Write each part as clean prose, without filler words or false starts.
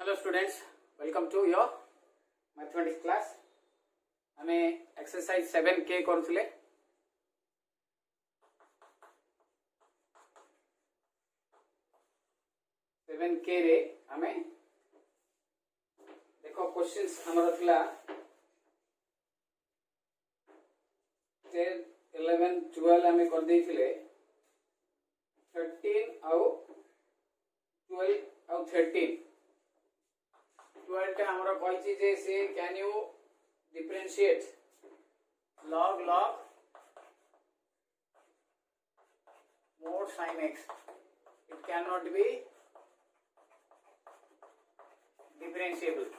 Hello students, welcome to your mathematics class. आमे exercise 7K करूले 7K रे आमे देखो क्वेश्चंस हमर थिला 10 11 12 आमे कर देथिले 13 आउ 12 आउ 13 12 टा हमरा कहछि जे से can you differentiate log mod sin x, it cannot be differentiable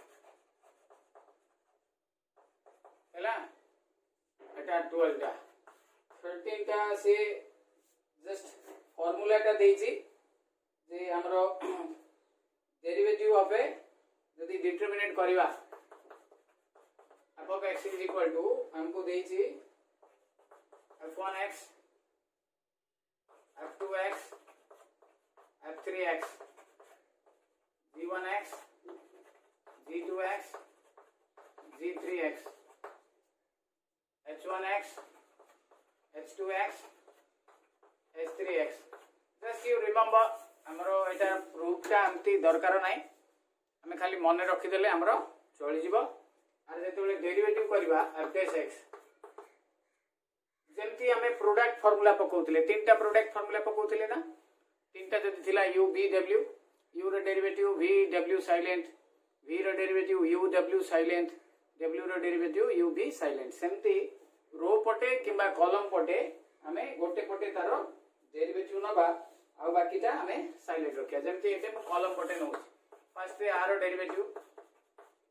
हैला एटा 12 टा 13 टा से जस्ट फार्मूला टा देछि जे हमरो डेरिवेटिव ऑफ ए यदि determinate करिवा f of x is equal to हमको देछि f1x f2x f3x g1x g2x g3x h1x h2x h3x just you remember हमरो एटा प्रूफ टा हमती दरकार नाही हमें खाली मन रखी देले हमरो चली जीवो आर जेतेबेले डेरिवेटिव करबा f dash x जेमती हमें प्रोडक्ट फार्मूला पकोउतले तीनटा प्रोडक्ट फार्मूला पकोउतले ना तीनटा जति थिला u v w u रो derivative v w silent v रो derivative u w silent w रो डेरिवेटिव u v साइलेंट सेमती रो पटे किबा कॉलम पटे हमें गोटे पटे तारो डेरिवेटिव नबा आ बाकीटा हमें साइलेंट रखिया जेमती एटे कॉलम पटे नो फर्स्ट रे r रो डेरिवेटिव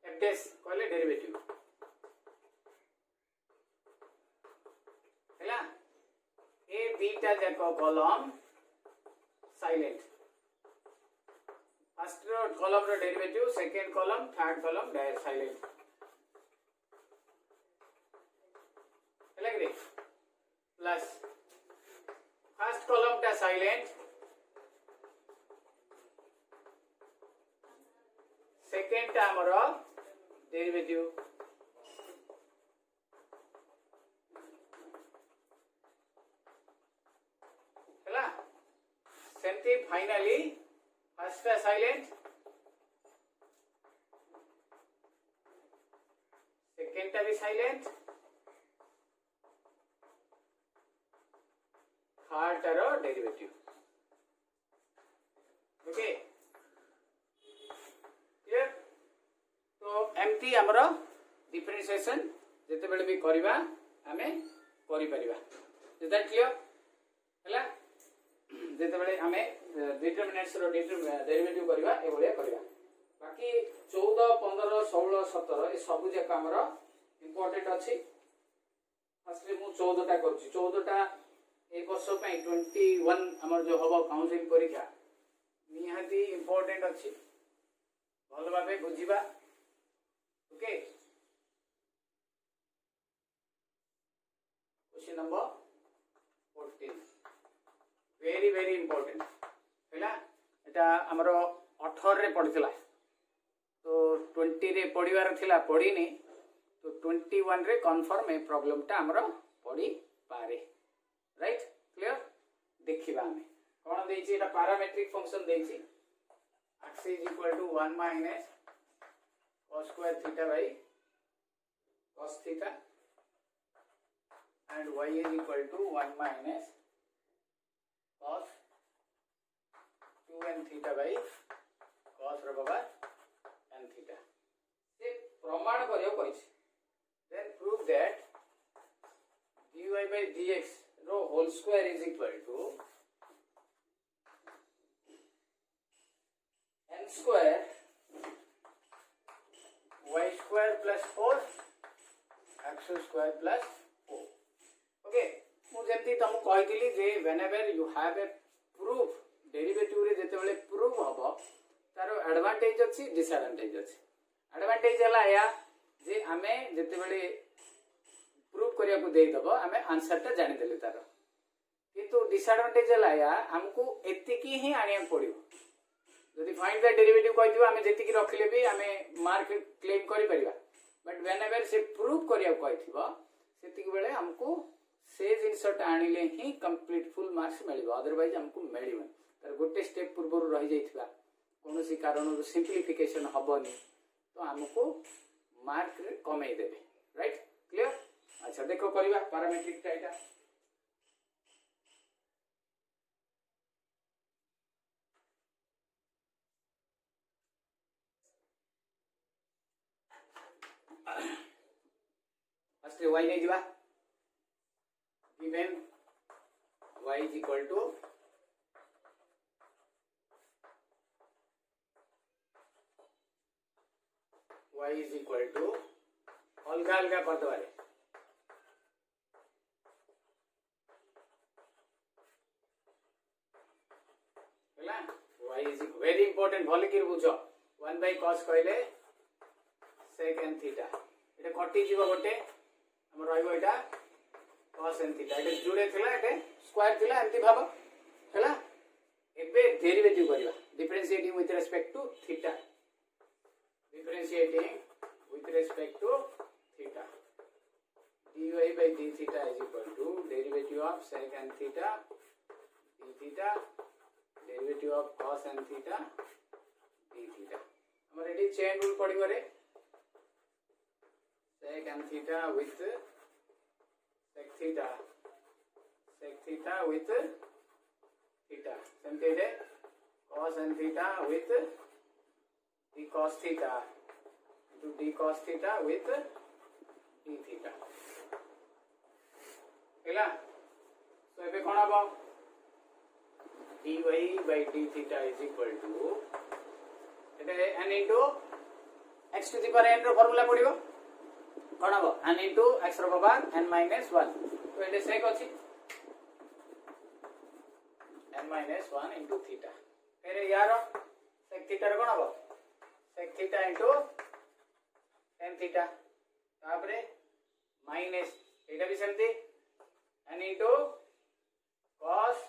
f dash कहले डेरिवेटिव हैला ए बीटा जाको कॉलम साइलेंट फर्स्ट रो कॉलम रो derivative second column third column silent हैला कि प्लस फर्स्ट कॉलम टा साइलेंट सेकंड टा हमरो डेरिवेटिव हैला सेमती फाइनली फर्स्ट टा साइलेंट सेकंड टा भी साइलेंट थर्ड टा रो डेरिवेटिव ओके एमती हमरो डिफरेंशिएशन जेते बेले भी करबा हमें करि परिबा इज दैट क्लियर हैला जेते बेले हमें डिटरमिनेंट्स रो डेरिवेटिव करबा ए भलिया करबा बाकी 14 15 16 17 ए सब जे हमरो इंपोर्टेंट अछि फर्स्ट मु 14 टा करछि 14 टा ए वर्ष पई 21 हमर जो हबो काउंसिलिंग परीक्षा निहाती इंपोर्टेंट अछि भल भाबे बुझिबा okay question number 14 very very important हैला एटा हमरो 18 रे पढितला तो 20 रे पढिवार थिला पढिनी तो 21 रे कंफर्म ए प्रॉब्लम टा हमरो पढि पारे राइट क्लियर देखिबा हमें कोन देछि एटा पैरामीट्रिक फंक्शन देछि x is equal to 1 minus cos square theta by cos theta and y is equal to 1 minus cos 2n theta by cos रो पावर n theta से प्रमाण करियो कहिछि then prove that dy by dx row whole square is equal to n square y square plus 4 x square plus 4 okay मु जेंती तुम कहितली जे whenever you have a proof derivative रे जेते बेले proof हबो तारो advantage अछि डिसएडवांटेज अछि एडवांटेज हला या जे हमें जेते बेले प्रूफ करिया को देई दबो हमें आंसर ता जानि देले तारो किंतु डिसएडवांटेज हला या हमको एतिकी ही आनिया पड़ियो जदि फाइंड द डेरिवेटिव कहिथिबो आमे जेतिकी रखिले भी आमे मार्क क्लेम करि परिबा बट व्हेन एवर से प्रूव करिया कहिथिबो सेतिकी बेले हमको से जिनसटा आनिले ही कंप्लीट फुल मार्क्स मिलिबो अदरवाइज हमको मिलिबो तर गोटे स्टेप पूर्व रहि जाइथिबा कोनोसी कारण सिंप्लिफिकेशन हबनी तो हमको मार्क कमे देबे राइट क्लियर अच्छा देखो करबा पैरामीट्रिक टा एटा फर्स्ट y नहीं जीवा given y is equal to अलगा अलगा कर दबारे y is very important भले कि बुझ 1 by cos कहले sec n theta एटा कटि जीव गोटे हम रहइबो एटा cos n theta एटा जुड़े थिला एटा स्क्वायर थिला एंती भाबो हैला एबे डेरिवेटिव करबा differentiating with respect to theta differentiating with respect to theta dy by d theta is equal to derivative of sec n theta d theta derivative of cos n theta d theta हमर eighty chain rule पडिबो रे sec n theta with sec theta with theta समते रे cos n theta with d cos theta into d cos theta with d theta हैला so एबे कोन हबो dy by d theta is equal to एटे n into x to the power n रो formula पडिबो कोन हबो n into x रो power n minus 1 तो एटे sec अछि n minus 1 into theta फेरे यार sec theta रो कोन हबो sec theta into tan theta तापरे माइनस एटा भी सेमती n into cos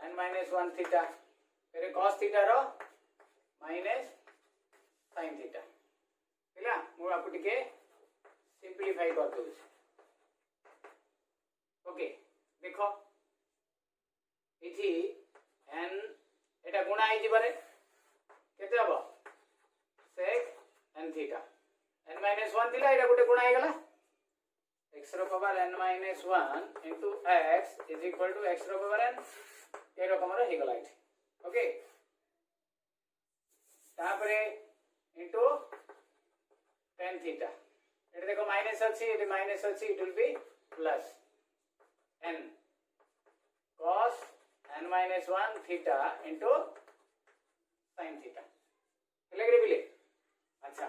n minus 1 theta फिर cos theta rho minus sin theta हैला मु आपको टिके सिंपलीफाई कर दउ ओके देखो इथि n एटा गुणा आइ जिबारे केते हबो sec n theta n minus 1 थिला एटा गोटे गुणा आइगला x रो power n minus 1 into x is equal to x रो पावर n ए रकम रो हेगला इट ओके तापरे into tan theta एटा देखो माइनस अछि एटा माइनस अछि it will be plus n cos n minus 1 theta into sin theta लगे बिले अच्छा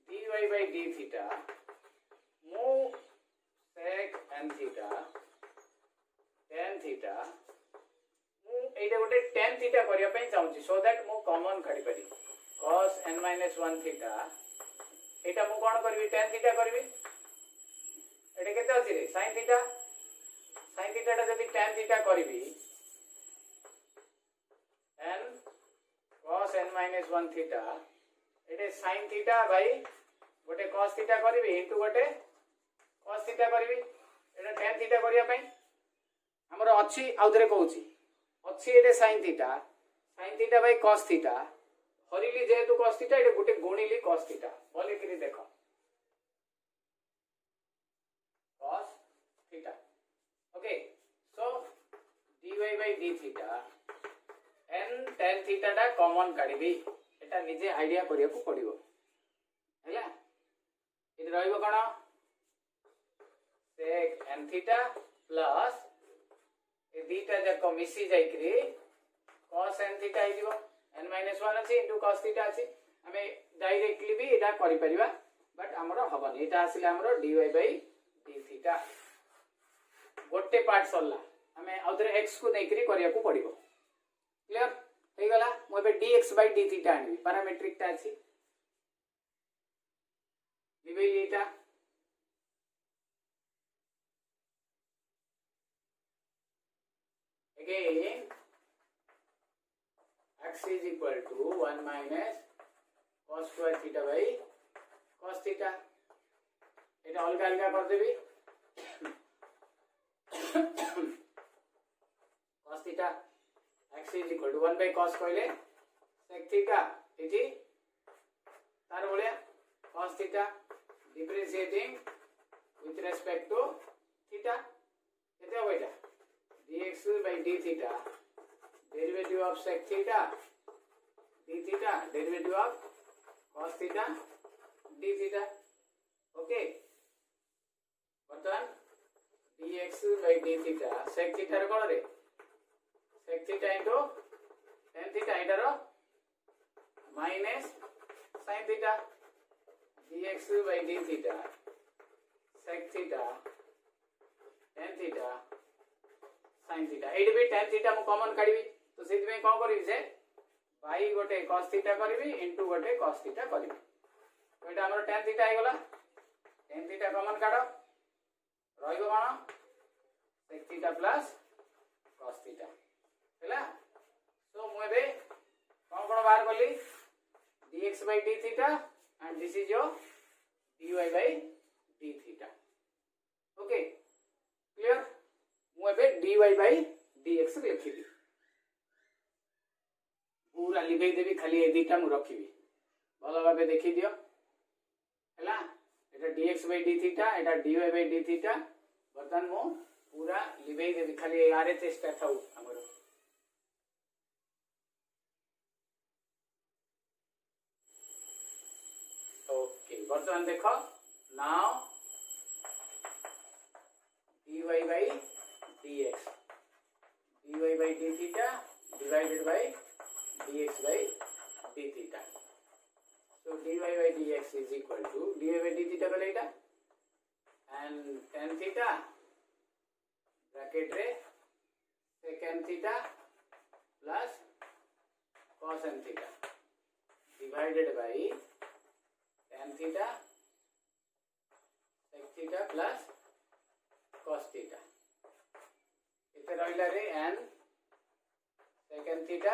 dy by d theta मु sec n theta tan theta मु एटा गोटे tan theta करिया पई चाहूची सो दैट मु कॉमन काढी पारी cos n minus 1 theta एटा मु कोन करबी tan theta करबी एटा केते अछि रे sin theta टा जदी tan theta करबी n cos n minus 1 theta एटे sin theta भाई गोटे cos theta करबी इनटू गोटे cos theta करबी एटा tan theta करिया पई हमर अछि आउथरे कहूची अछि एटे sin theta भाई cos theta हरिली जेतु cos theta एटे गोटे गुणिली cos theta बोले कि देखो cos theta okay so dy by d theta n tan theta टा कॉमन काढिबी एटा निजे आईडिया करिया को पड़िबो हैला इधर रहइबो कोन sec n theta प्लस ए दीटा जको मिसी जाइकरी cos n theta आइदिबो n minus 1 अछि into cos theta अछि हमें डायरेक्टली भी एटा करि परिबा बट हमरो हबनी एटा आसिले हमरो dy by d theta गोटे पार्ट सरला हमें आउथरे x को नेकरी करिया को पड़िबो क्लियर हे गला मो बे dx by d theta आनी पैरामीट्रिक ता अछि लिबे एटा again x is equal to 1 minus cos square theta by cos theta. এটা অলগা অলগা করে দেবি cos theta x is equal to 1 by cos কইলে sec theta এটি তার বলে cos theta differentiating with respect to theta কেতে হবে এটা dx by d theta derivative of sec theta d theta derivative of cos theta d theta. Okay, বর্তমান dx by d theta sec theta র কোন রে sec theta into tan theta এটার minus sin theta dx by d theta sec theta tan theta sin theta एडी भी tan theta मु common काढिबी तो सेति में कोन करिबी जे y गोटे cos theta करिबी इनटू गोटे cos theta करिबी तो एटा हमर tan theta आइ गला tan theta कॉमन काढो रहिबो कोन sec theta plus cos theta हैला सो मु एबे कोन कोन बाहर करली dx by d theta and this is your dy by d theta. Okay, clear? मु एबे dy by dx लिखिबी पूरा लिखै देबी खाली ए दिटा मु रखिबी भलो भाबे देखि दियो हैला एटा dx by d theta Etah dy by d theta बर्तन मु पूरा लिखै देबी खाली आरे चेष्टा थाउ हमरो ओके बर्तमान देखो now dy by dx dy by d theta divided by dx by d theta. So dy by dx is equal to dy by d theta बोले इटा and tan theta bracket रे secant theta plus cosine theta divided by tan theta sec theta plus cos theta. इते रहिला रे and secant theta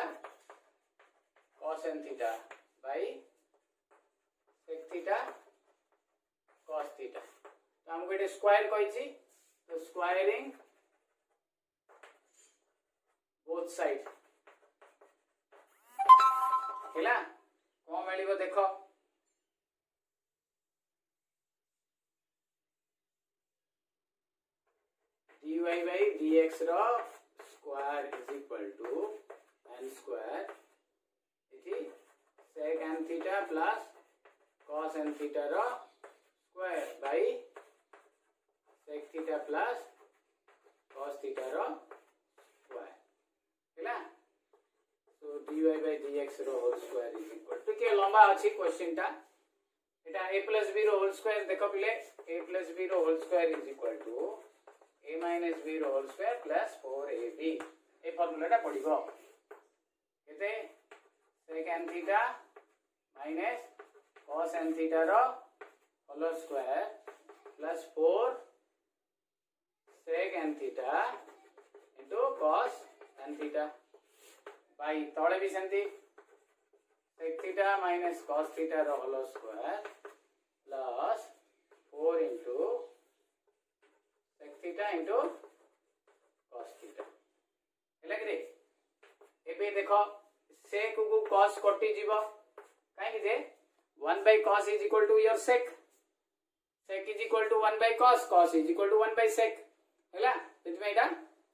cosine theta by sec theta cos theta. तो हमको ये square कहिछि तो स्क्वायरिंग बोथ साइड हैला कोन मिलिबो देखो dy by dx रो square is equal to n square इति secant theta plus cosine theta रो square by sec theta plus cos theta रो स्क्वायर हैला so dy by dx रो whole square is equal to के लंबा अछि question टा एटा a plus b रो होल स्क्वायर देखो पिले a plus b रो whole square is equal to a minus b रो होल स्क्वायर प्लस 4ab ए फार्मूला टा पडिबो केते secant theta minus cosine theta रो whole square plus 4 secant theta into cos tan theta by तळे भी सेंती sec theta minus cos theta रो whole square plus 4 into sec theta into cos theta हैला कि रे एबे देखो sec को cos कटि जीवो काहे कि जे 1 by cos is equal to your sec sec is equal to 1 by cos cos is equal to 1 by sec हैला सेति एटा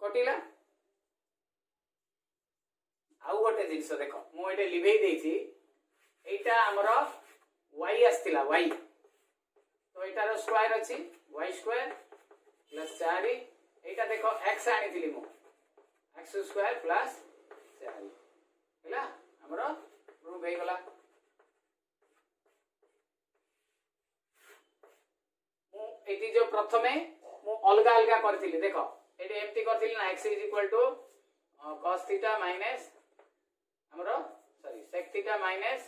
कटिला आउ गोटे जिंस देखो मु एटे लिभेई देछि एटा हमरो y आस्तिला y तो एटार स्क्वायर अछि y स्क्वायर प्लस 4 एटा देखो x आनिथिली मु x स्क्वायर प्लस 4 हैला हमरो प्रूव हे गला मु एटी जो प्रथमे मु अलगा अलगा करथिली देखो एटी एम्प्टी करथिली ना x is equal to cos theta minus हमरो sorry sec theta minus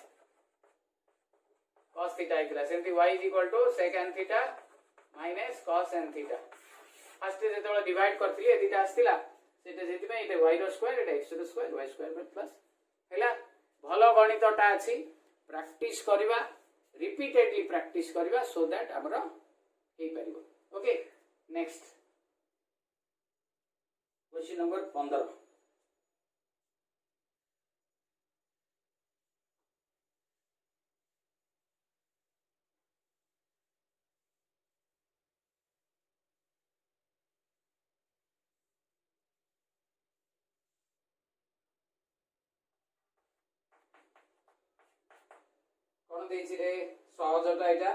cos theta आइतला सेंती y is equal to secant theta minus cos n theta first जेतोला डिवाइड करथिली एदिटा आस्तिला सेटा जेति में एटा y रो स्क्वायर एटा x रो स्क्वायर y स्क्वायर प्लस हैला भल गणितटा अच्छी प्रैक्टिस करवा रिपीटेडली प्रैक्टिस करवा सो दैट हमर हो पारिबो ओके नेक्स्ट क्वेश्चन नंबर 15 कौन देछि रे सहजटा एटा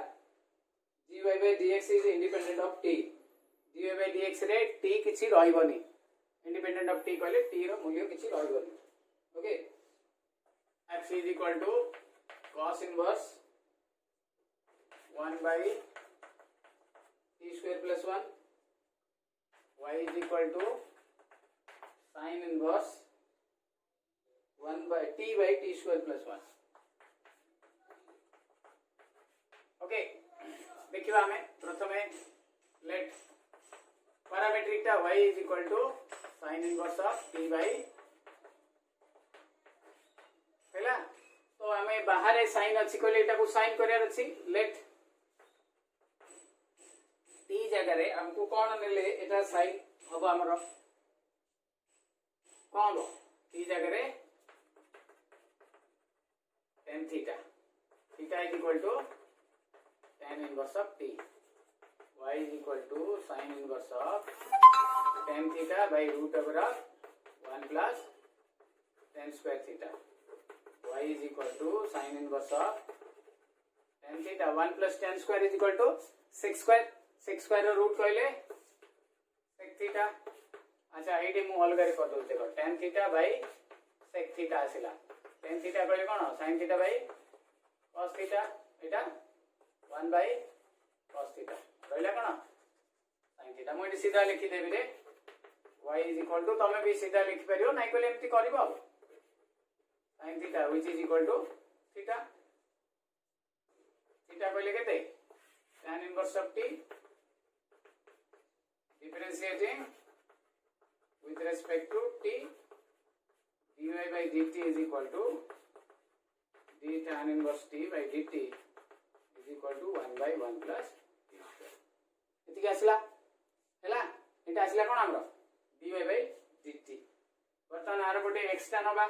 dy by dx is independent of t dy by dx रे t किछि रहइबनी independent of t कहले t रो मूल्य किछि रहइबनी okay x is equal to cos inverse 1 by t square plus 1 y is equal to sin inverse 1 by t square plus 1 okay देखिबा हमें प्रथमे late parametric टा y is equal to sin inverse of t by हैला तो हमें बाहर sin अछि कहले एटा को sin करियार अछि लेट t जगह रे हमको कोन नेले एटा sin हबो हमर कोन t जगह रे tan theta theta is equal to tan inverse of t y is equal to sin inverse of tan theta by root over of 1 plus tan square theta y is equal to sin inverse of tan theta 1 plus tan square is equal to 6 square root कहले sec theta अच्छा AD मु अलग रे कर दउ देखो tan theta by sec theta आसिला tan theta कहले कोन sin theta by cos theta Etah 1 by cos theta रहला कोन sin theta मु एडी सीधा लिखि देबी रे y is equal to तमे भी सीधा लिखि परियो नै कहले एम्ति करबो sin theta which is equal to theta theta कहले केते tan inverse of t differentiating with respect to t dy by dt is equal to d tan inverse t by dt is equal to 1 by 1 plus t square एतिके आसला हैला एटा आसला कोन हमरो dy by dt वर्तमान are गोटे x टा नबा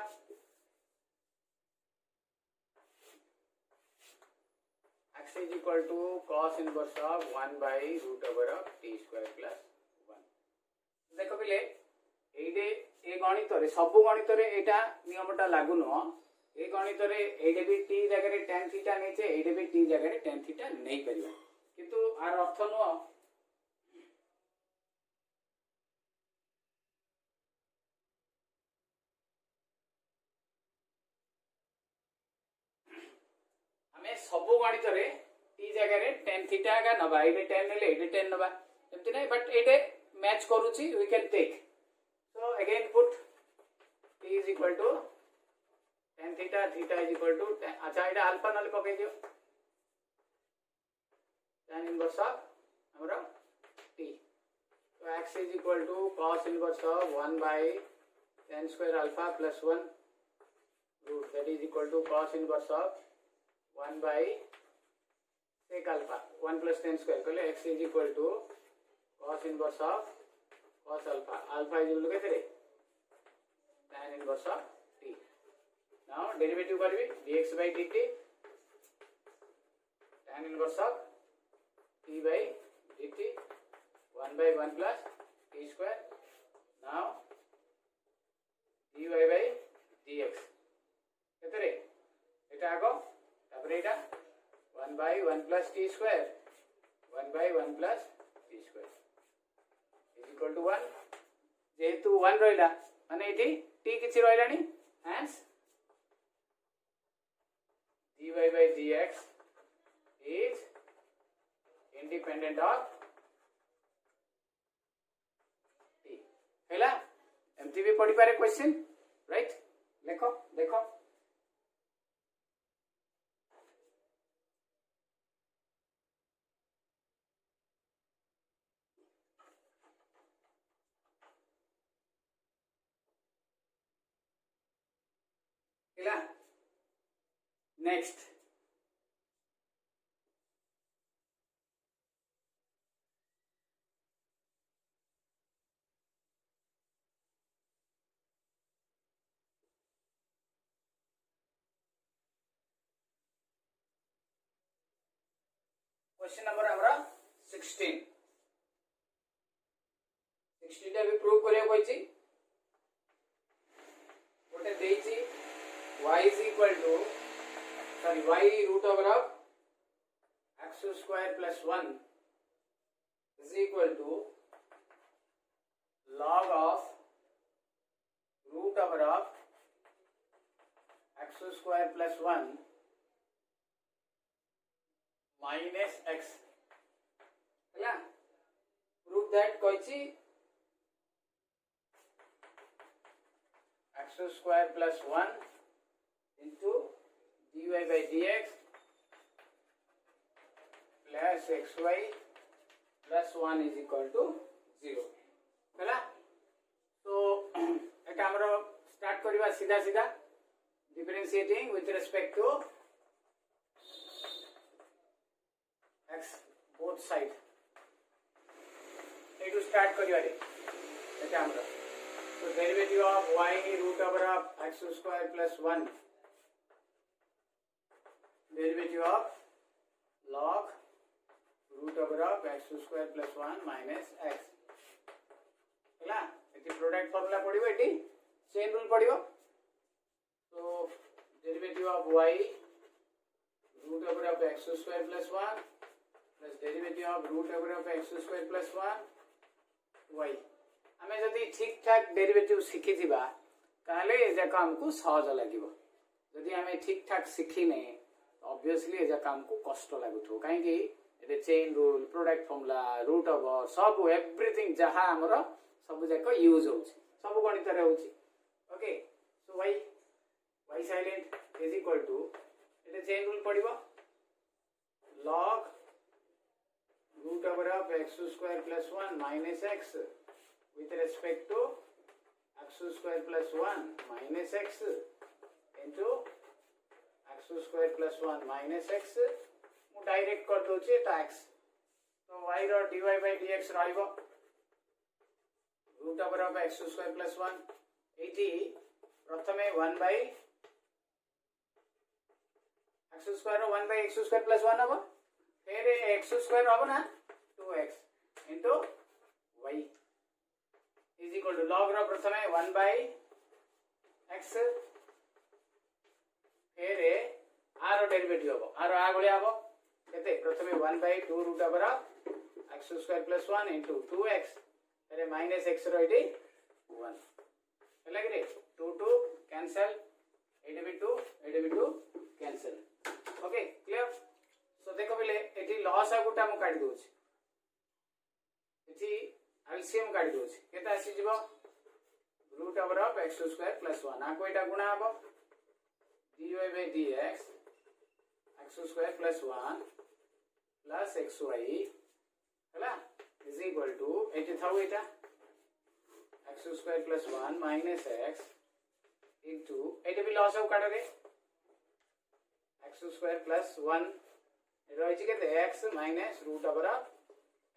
x is equal to cos inverse of 1 by root over of t square plus 1 देखो बिले एडे ए गणित रे सब गणित रे एटा नियमटा लागू न ए गणित रे एडे भी t जगह रे tan थीटा नै छे एडे भी t जगह रे tan थीटा नै परिबा किंतु आर अर्थ न हमें सब गणित रे t जगह रे tan थीटा का नबा एडे tan नेले एडे tan नबा एमति नै बट एडे मैच करूची we can take so again put t is equal to tan theta theta is equal to tan अच्छा एटा अल्फा नले पके दियो tan inverse of हमरा t so x is equal to cos inverse of 1 by tan square alpha plus 1 root that is equal to cos inverse of 1 by sec alpha 1 plus tan square कहले x is equal to cos inverse of cos alpha alpha is equal to tan inverse of t now derivative करबी dx by dt tan inverse of t by dt 1 by 1 plus t square now dy by dx केतरे एटा आगो तापर एटा 1 by 1 plus t square 1 by 1 plus t square is equal to 1 जेहेतु 1 रहिला माने एठी t किछि रहिलानी hence dy by dx is independent of t हैला एमती भी पढ़ी पारे क्वेश्चन राइट देखो देखो नेक्स्ट क्वेश्चन नंबर हमरा 16 टा भी प्रूव करिया कोइची गोटे देइची y is equal to sorry y root over of x square plus 1 is equal to log of root over of x square plus 1 minus x ହେଲା prove that Koichi x square plus 1 into dy by dx plus xy plus 1 is equal to 0 ହେଲା तो एटा हमरो start करबा सीधा सीधा differentiating with respect to x both side ए to start करिया रे एटा हमरो so derivative of y root over of x square plus 1 derivative of log root over of x square plus 1 minus x ହେଲା एटी product formula पडिबो एटी chain rule पडिबो so derivative of y root over of x square plus 1 plus derivative of root over of x square plus 1 y हमें जदि ठीक ठाक derivative शिखी थिबा ताले एजा काम को सहज लागिबो जदि हमें ठीक ठाक शिखी ने ऑब्वियसली एजा काम को कष्ट लागुथो काहे कि एते chain rule product formula root over सब एवरीथिंग जहा हमरो सब जाक यूज होउची सब गणित रे होउची okay so y silent is equal to एते चेन रूल पडिबो log root over of x square plus 1 minus x with respect to x square plus 1 minus x into x square plus 1 minus x मु direct कर दोचे x तो y रो dy by dx रहइबो root over of x square plus 1 एटी प्रथमे 1 by x square 1 by x square plus 1 हबो फिर x square हबो ना 2x into y is equal to log रो प्रथमे 1 by x फिर r रो डेरिवेटिव हबो r आ गळे हबो केते प्रथमे 1 by 2 root over of x square plus 1 into 2x फिर minus x रो इटी 1 ହେଲା कि 2 2 कैंसिल एटी भी 2 कैंसिल ओके क्लियर सो देखो बेले एटी लॉस आ गुटा मु काटी दोछ एटी एलसीएम काटी दोछ केता आसी जीवो root over of x square plus 1 आ कोइटा गुणा हबो dy by dx x square plus 1 plus xy हैला इज इक्वल टू एटी थाउ एटा x square plus 1 minus x into एटा भी लॉस आउ काटा रे x square plus 1 रहिछि केते x minus root over of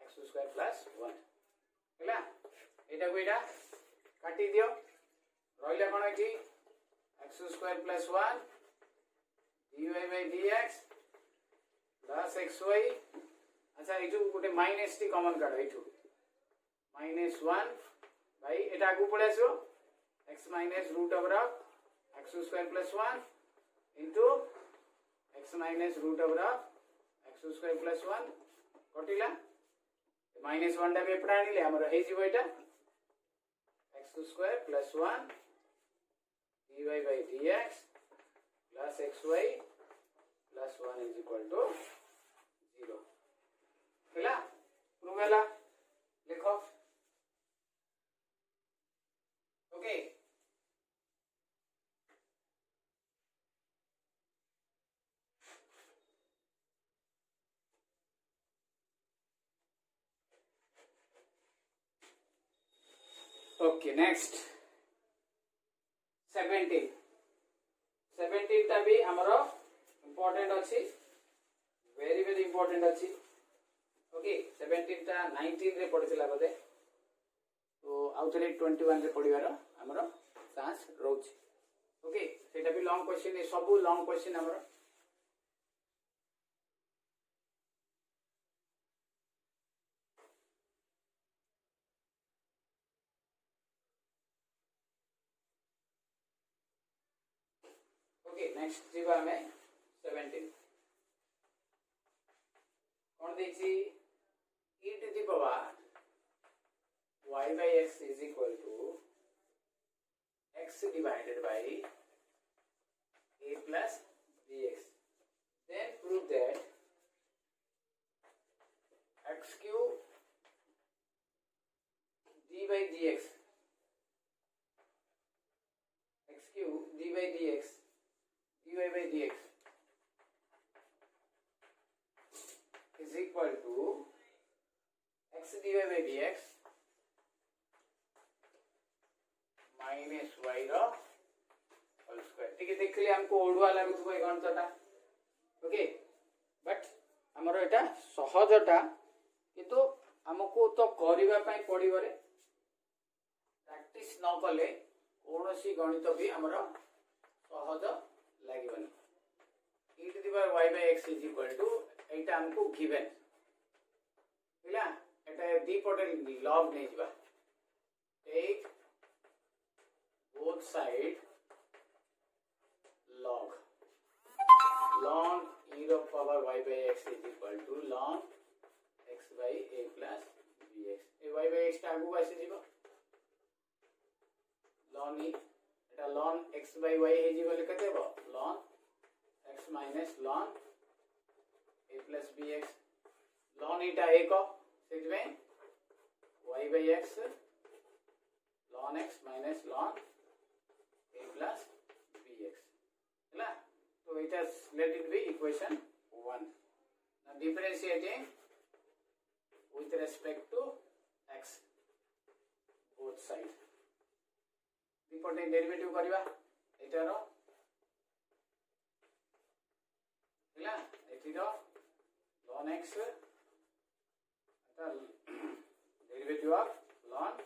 x square plus 1 हैला एटा को एटा काटी दियो रहिला कोन एठी x square plus 1 dy by dx plus xy अच्छा एठू गोटे माइनस टी कॉमन काढो एठू -1 भाई एटा आगु पळेसो x minus root over of x square plus 1 into x minus root over of x square plus 1 कटिला -1 टा पे प्राणीले हमर हे जीवो एटा x square plus 1 dy by dx plus xy plus 1 is equal to 0 हैला prove हैला लिखो okay okay next 17 टा भी हमरो इंपोर्टेंट अच्छी वेरी वेरी इंपोर्टेंट अच्छी ओके 17 टा 19 रे पढ़िथिला बोधे तो आउ थे 21 रे पढ़िबार हमर चांस रोच ओके सेटा भी लॉन्ग क्वेश्चन ए सब लॉन्ग क्वेश्चन हमर ओके नेक्स्ट जीवा हमें 17 कौन देखी e to the power y by x is equal to x divided by a plus bx. Then prove that x cube d by dx x cube d by dx dy by dx is equal to x dy by dx minus y रो whole square ठीक है देखले हमको ओडुआ लागुथबो ए गणितटा okay but हमर एटा सहजटा किंतु हमको तो करिवा पई पडिबो रे प्रैक्टिस न कले कोनोसी गणित भी हमर सहज लागिबनी e to the power y by x is equal to एटा हमको गिवन बुझला एटा दी पटे लॉग नै जिबा take both side log ln e to the power y by x is equal to ln x by a plus bx A y by x टा आगु आसी जिबो ln e Etah ln x by y हे जिबो ले कते बो ln x minus ln a plus bx ln eta a को set में y by x ln x minus ln a plus bx हैला तो इटा let it be equation 1 now differentiating with respect to x both side विपटे derivative करबा एटा रो हैला एटी रो ln x derivative of ln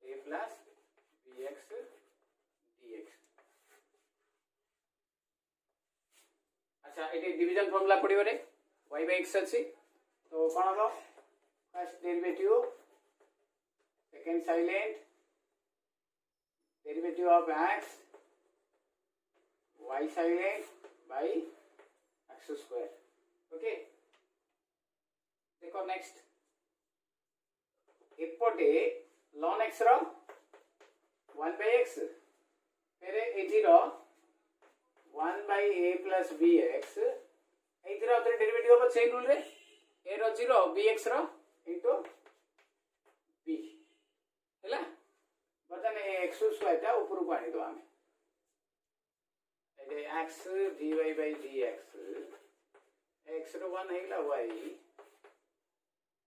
a plus bx dx अच्छा एटी डिवीजन फार्मूला पडिबो रे y by x अछि तो कोन हो first derivative second silent derivative of x y silent by x square okay देखो नेक्स्ट एपटे ln x रो 1 by x फेरे एटी रो 1 by a plus bx एथि रो डेरिवेटिव ऑफ चेन रूल रे a रो 0 bx रो इनटू b हैला बतने x स्क्वायर ता ऊपर को आनी दो हमें एदे x dy by dx x रो 1 हैला y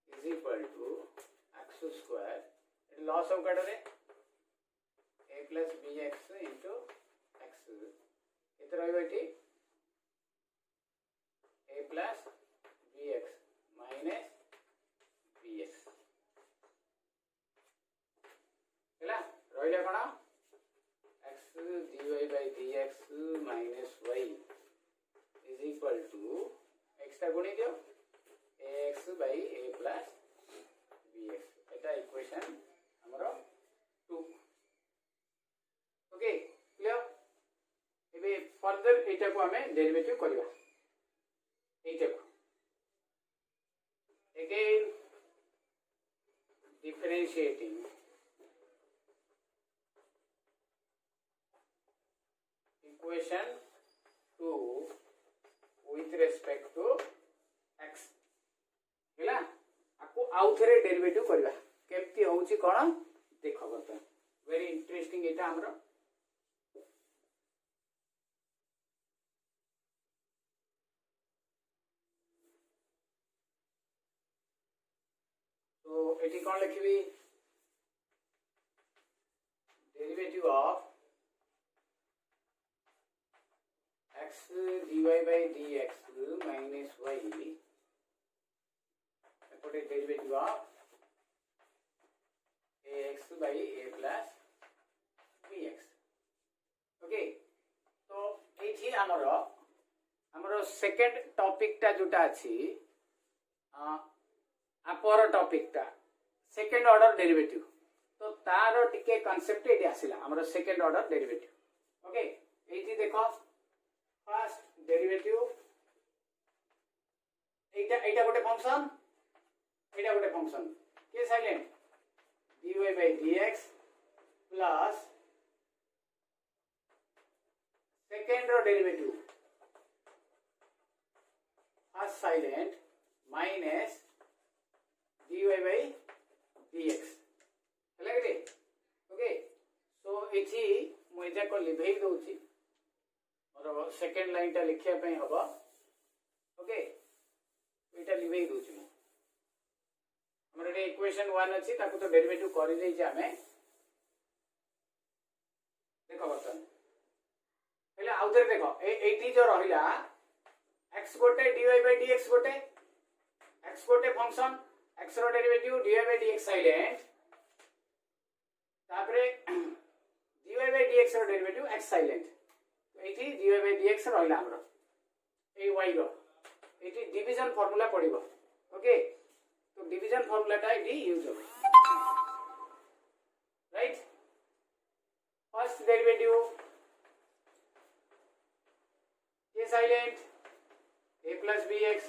is equal to x square it loss of cut रे a plus bx into x कितना रहइबो एठी a plus bx minus bx हैला रहइला कोन x dy by dx minus y is equal to x ता गुणी दियो ax by a plus bx Etah equation हमरो 2 okay clear एबे further एटा को हमें डेरिवेटिव करबा एटा को again differentiating equation 2 with respect to x हैला आपको आउ थरे डेरिवेटिव करबा केमती होउची कोन देखो बता वेरी इंटरेस्टिंग एटा हमरो तो एटी कोन लिखबी derivative of x dy by dx आमर सेकेंड टॉपिक टा जोटा अछि अपर टॉपिक टा सेकेंड ऑर्डर डेरिवेटिव तो तार टिके कांसेप्ट एटी आसिला हमर सेकेंड ऑर्डर डेरिवेटिव ओके एटी देखो फर्स्ट डेरिवेटिव एटा गोटे फंक्शन के silent dy by dx plus second रो derivative first silent minus dy by dx ହେଲା कि ओके सो एठी मु एजा को लिभेई दोची और सेकेंड लाइन टा लिखिया पई हबो ओके एटा लिभेई दोची मु हमर एटा इक्वेशन 1 अछि ताकू तो डेरिवेटिव करि देई जे हमें देखो बर्तन पहले आउथरे देखो एठी जो रहिला x गोटे dy by dx गोटे x गोटे फंक्शन x रो derivative dy by dx silent तापरे dy by dx रो डेरिवेटिव x साइलेंट तो एठी dy by dx रहिला हमरो ए y रो एठी डिवीजन फार्मूला पडिबो ओके तो डिवीजन फार्मूला टा एठी यूज हो right first derivative a silent a plus bx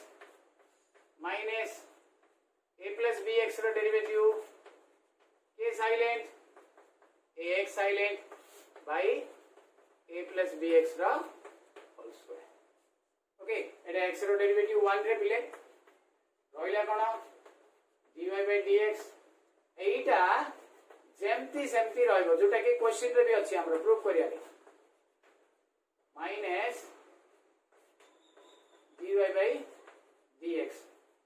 minus a plus bx रो derivative k silent ax silent by a plus bx रो होल स्क्वायर ओके एटा x रो derivative 1 रे पिले रहिला कोन dy by dx एटा जेमती सेमती रहइबो जोटा कि क्वेश्चन रे भी अछि हमरा प्रूफ करिया रे माइनस dy by dx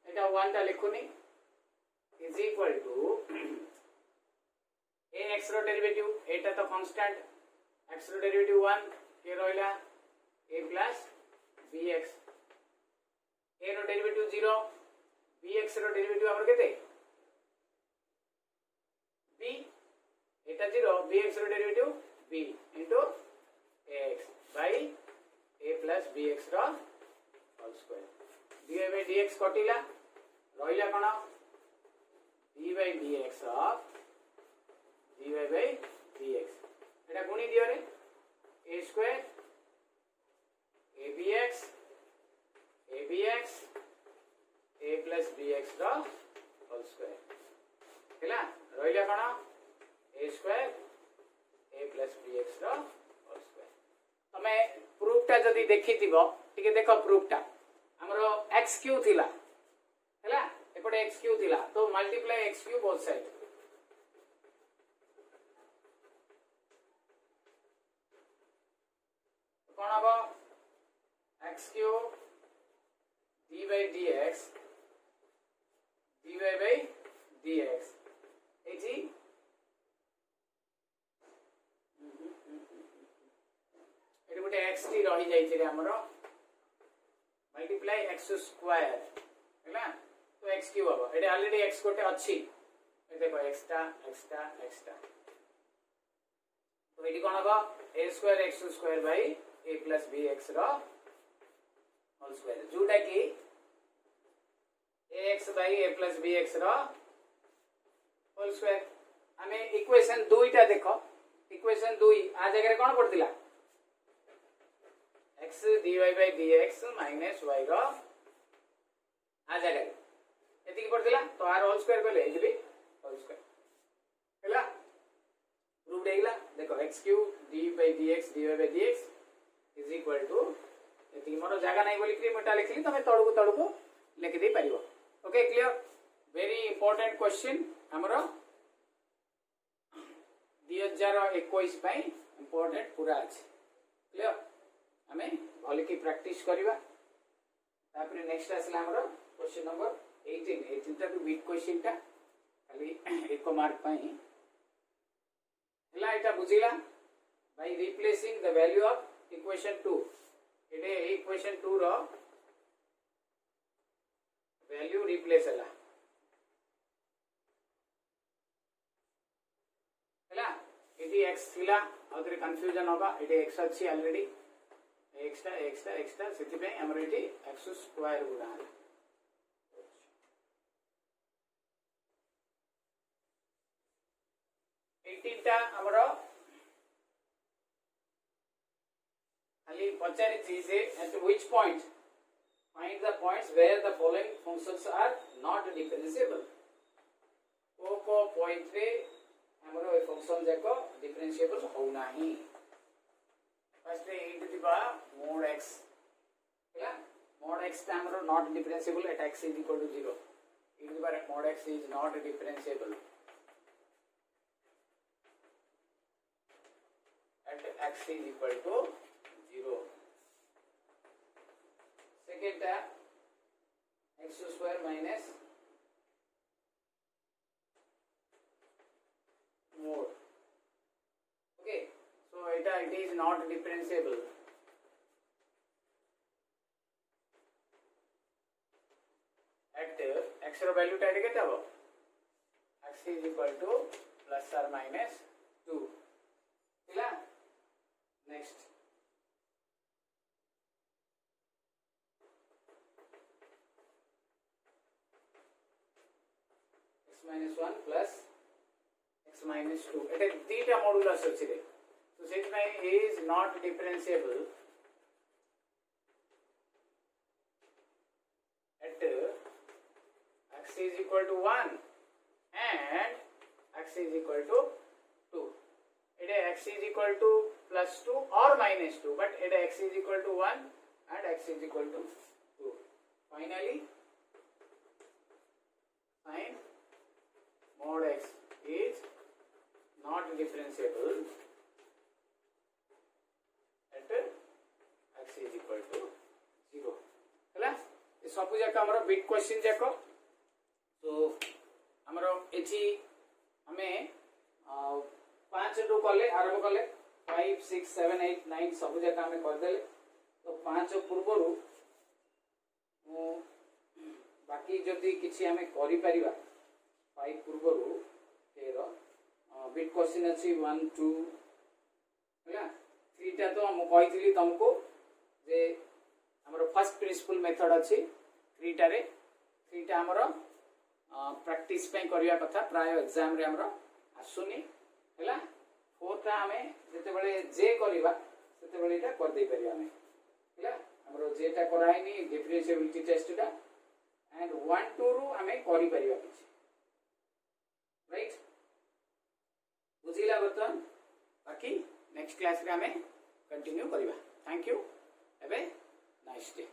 एटा 1 टा लिखुनी इज इक्वल टू ax रो डेरिवेटिव एटा तो कांस्टेंट x रो डेरिवेटिव 1 के रहइला a plus bx a रो डेरिवेटिव 0 bx रो डेरिवेटिव हमर केते b एटा 0 bx रो derivative b into ax by a plus bx रो whole square dy by dx कटिला रहिला कोन d by dx of dy by dx एटा गुणी दियो रे a square abx a plus bx रो होल स्क्वायर हैला रहिला कोन a square a plus bx रो होल स्क्वायर तमे प्रूफ टा जदी देखिथिबो ठीक देखो प्रूफ टा हमरो x क्यू थिला हैला एपटे x क्यू थिला तो multiply x cube both side कोन हबो x cube d by dx dy by dx एजी एटी गोटे x टी रही जाई छै हमरो मल्टीप्लाई x स्क्वायर हैला तो x क्यूब हबो एटी ऑलरेडी x गोटे अछि ए देखो x टा तो एटी कोन हबो a square x square by a plus bx रो होल स्क्वायर जोटा कि ax by a plus bx रो होल स्क्वायर हमें इक्वेशन 2 टा देखो इक्वेशन 2 आ जगह रे कोन पड़तिला x dy by dx minus y रो आ जगह एति की पड़तिला तो r होल स्क्वायर कहले एजबी होल स्क्वायर हैला प्रूफ देइला देखो x cube d by dx dy by dx is equal to एति मोर जागा नै बोली कि मोटा लिखली तमे तळकु लिखि दे परिबो okay clear very important question हमरो 2021 पई इंपोर्टेंट पूरा अछि क्लियर हमें भले की प्रैक्टिस करिवा तापर नेक्स्ट आसला हमरो क्वेश्चन नंबर 18 टा वीक क्वेश्चन टा खाली एक मार्क पई हला एटा बुझिला by replacing the value of equation 2 एटे इक्वेशन 2 रो वैल्यू रिप्लेस हला हला एटी x थिला आउतरे कंफ्यूजन होगा एटी x अछि ऑलरेडी एक्सटा एक्सटा एक्सटा से आमर ये एक्स स्क्वायर गुणा है 18 टा आमर खाली पचारि से at which point find the points where the following functions are not differentiable को पॉइंट रे हमरो ए फंक्शन जाको डिफरेंशिएबल हो नाही फर्स्ट रे e to the power mod x हैला mod x ता हमरो not differentiable at x is equal to 0 e to the power mod x is not differentiable at x is equal to 0 second ता x स्क्वायर minus mod. Okay, so it is not differentiable. At x रो value टाइड केते हबो x is equal to plus or minus 2 हैला next x minus 1 plus x minus 2 एटा तीटा modulus अछि रे तो सेट में a is not differentiable at x is equal to 1 and x is equal to 2 Etah x is equal to plus 2 or minus 2 but Etah x is equal to 1 and x is equal to 2 finally find mod x is not differentiable at x is equal to 0 हैला ए सब जाक हमर bit question जाक तो हमर Aichi हमें 5 to कले आरंभ कले 5 6 7 8 9 सब जाक हमें कर देले तो 5 पूर्वरु बाकी जदी किछि हमें करि परिबा 5 पूर्वरु तेरो बिट क्वेश्चन अछि 1 2 हैला 3 टा तो हम कहितली तुमको जे हमर फर्स्ट प्रिंसिपल मेथड अछि 3 टा रे 3 टा हमर प्रैक्टिस पे करिया कथा प्राय एग्जाम रे हमर आसुनी हैला 4 टा हमें जते बेले जे करिबा सेते बेले एटा कर दे परिया हमें हैला हमर जेटा कराइनी डिफरेंशिएबिलिटी टेस्ट टा एंड 1 2 रु हमें करि परिया किछि राइट बुझिला बर्तन बाकी नेक्स्ट क्लास रे हमें कंटिन्यू करिबा thank you have a nice day.